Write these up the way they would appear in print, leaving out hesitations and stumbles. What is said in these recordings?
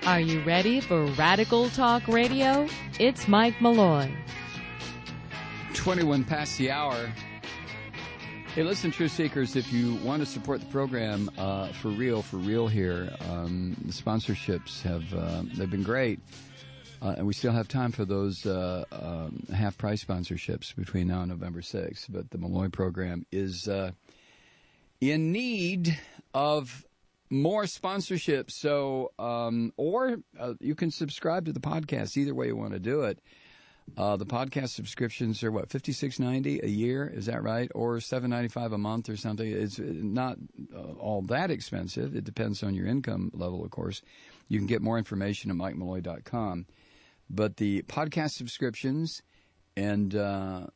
Are you ready for Radical Talk Radio? It's Mike Malloy. 21 past the hour. Hey, listen, Truth Seekers, if you want to support the program for real here, the sponsorships they've been great. And we still have time for those half-price sponsorships between now and November 6th. But the Malloy program is in need of more sponsorships. So, or you can subscribe to the podcast. Either way you want to do it. The podcast subscriptions are what, $56.90 a year? Is that right? Or $7.95 a month or something? It's not all that expensive. It depends on your income level, of course. You can get more information at MikeMalloy.com. But the podcast subscriptions and our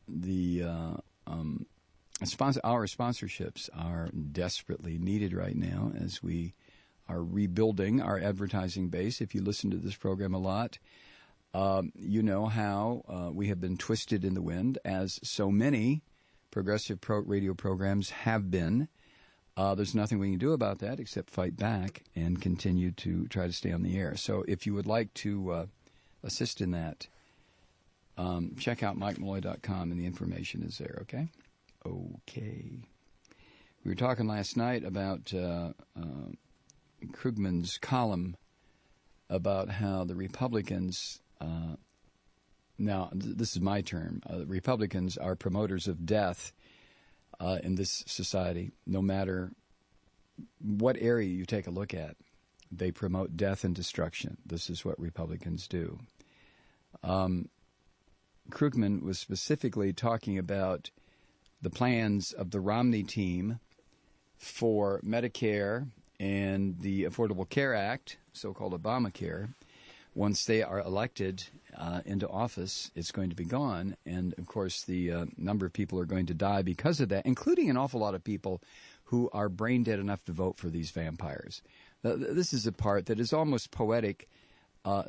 sponsorships are desperately needed right now as we are rebuilding our advertising base. If you listen to this program a lot, you know how we have been twisted in the wind, as so many progressive radio programs have been. There's nothing we can do about that except fight back and continue to try to stay on the air. So if you would like to assist in that, check out MikeMalloy.com, and the information is there, okay? Okay. We were talking last night about Krugman's column about how the Republicans, now this is my term, the Republicans are promoters of death in this society. No matter what area you take a look at, they promote death and destruction. This is what Republicans do. Krugman was specifically talking about the plans of the Romney team for Medicare and the Affordable Care Act, so-called Obamacare. Once they are elected into office, it's going to be gone. And, of course, the number of people are going to die because of that, including an awful lot of people who are brain dead enough to vote for these vampires. This is a part that is almost poetic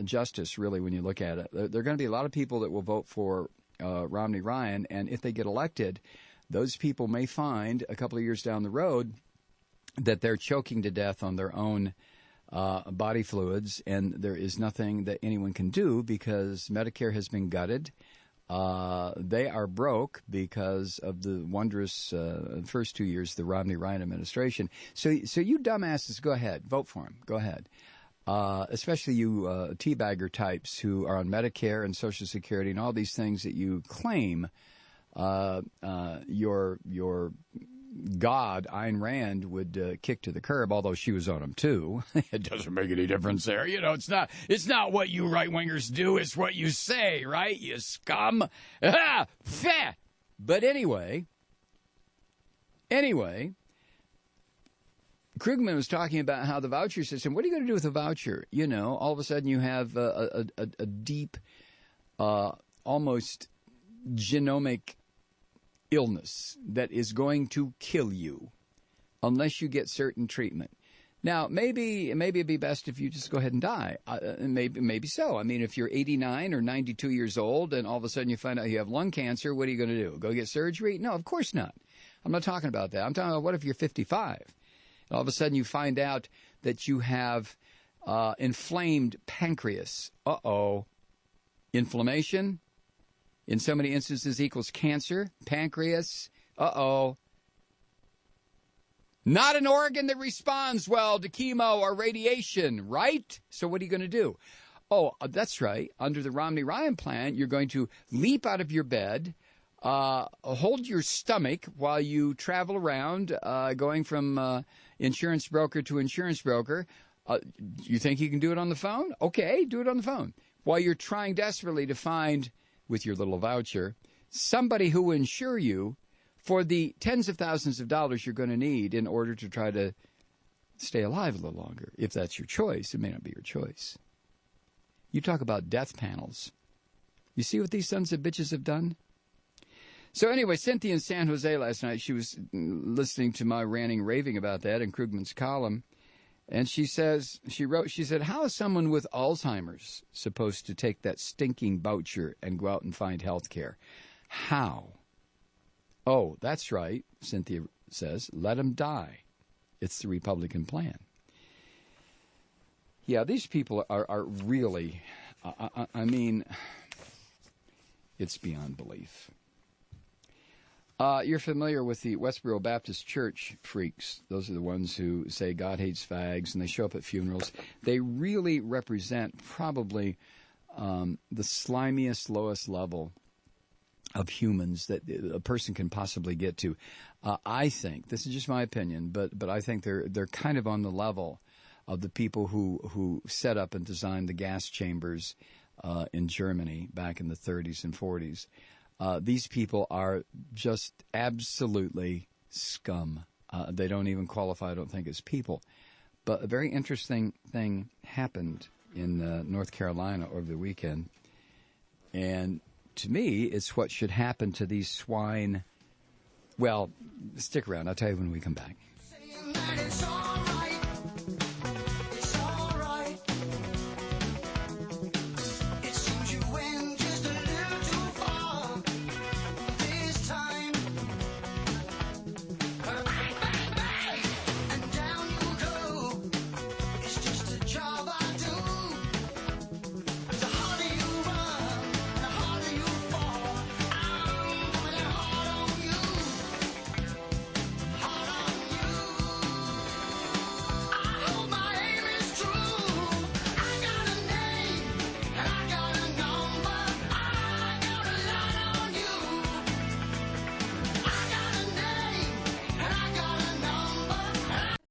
justice, really, when you look at it. There are going to be a lot of people that will vote for Romney Ryan, and if they get elected, those people may find a couple of years down the road that they're choking to death on their own body fluids, and there is nothing that anyone can do because Medicare has been gutted. They are broke because of the wondrous first 2 years of the Romney Ryan administration. So you dumbasses, go ahead. Vote for him. Go ahead. Especially you teabagger types who are on Medicare and Social Security and all these things that you claim your God, Ayn Rand, would kick to the curb, although she was on them too. It doesn't make any difference there. You know, it's not what you right-wingers do, it's what you say, right, you scum? Ah, feh! But anyway, Krugman was talking about how the voucher system, what are you going to do with a voucher? You know, all of a sudden you have a deep, almost genomic illness that is going to kill you unless you get certain treatment. Now, maybe it'd be best if you just go ahead and die. Maybe so. I mean, if you're 89 or 92 years old and all of a sudden you find out you have lung cancer, what are you going to do? Go get surgery? No, of course not. I'm not talking about that. I'm talking about what if you're 55? And all of a sudden you find out that you have inflamed pancreas. Uh-oh. Inflammation, in so many instances, equals cancer. Pancreas. Uh-oh. Not an organ that responds well to chemo or radiation, right? So what are you going to do? Oh, that's right. Under the Romney-Ryan plan, you're going to leap out of your bed, hold your stomach while you travel around, going from insurance broker to insurance broker. You think you can do it on the phone? Okay, do it on the phone. While you're trying desperately to find, with your little voucher, somebody who will insure you for the tens of thousands of dollars you're going to need in order to try to stay alive a little longer. If that's your choice, it may not be your choice. You talk about death panels. You see what these sons of bitches have done? So anyway, Cynthia in San Jose last night, she was listening to my ranting, raving about that in Krugman's column. And she said, how is someone with Alzheimer's supposed to take that stinking voucher and go out and find health care? How? Oh, that's right, Cynthia says, let him die. It's the Republican plan. Yeah, these people are really, I mean, it's beyond belief. You're familiar with the Westboro Baptist Church freaks. Those are the ones who say God hates fags, and they show up at funerals. They really represent probably the slimiest, lowest level of humans that a person can possibly get to. I think, this is just my opinion, but I think they're kind of on the level of the people who set up and designed the gas chambers in Germany back in the 30s and 40s. These people are just absolutely scum. They don't even qualify, I don't think, as people. But a very interesting thing happened in North Carolina over the weekend. And to me, it's what should happen to these swine. Well, stick around. I'll tell you when we come back.